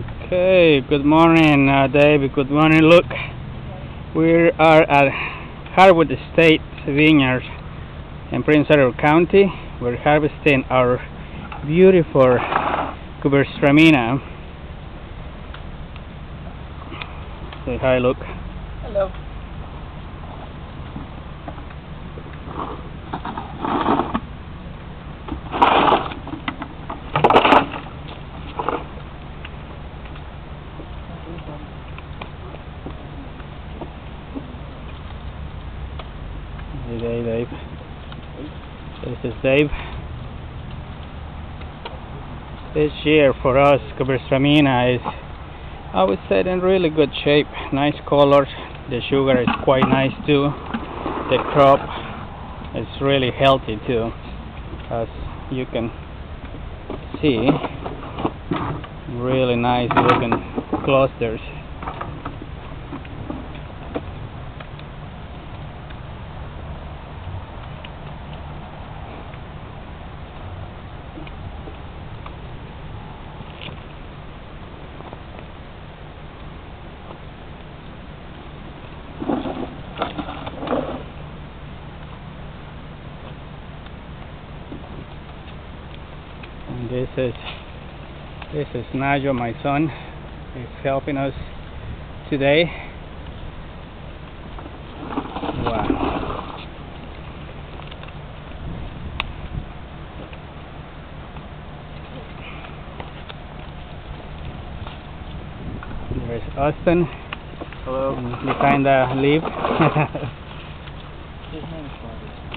Okay, good morning, David. Good morning. Look, we are at Harwood State Vineyard in Prince Edward County. We're harvesting our beautiful Guwertztraminer. Say hi, look. Hello. Hey, Dave. This is Dave. This year for us, Guwertztraminer is, I would say, in really good shape. Nice colors. The sugar is quite nice too. The crop is really healthy too, as you can see. Really nice looking clusters. And this is Najo, my son. He's helping us today. Wow. There's Austin. Hello. Behind the leaf. His name is Robert.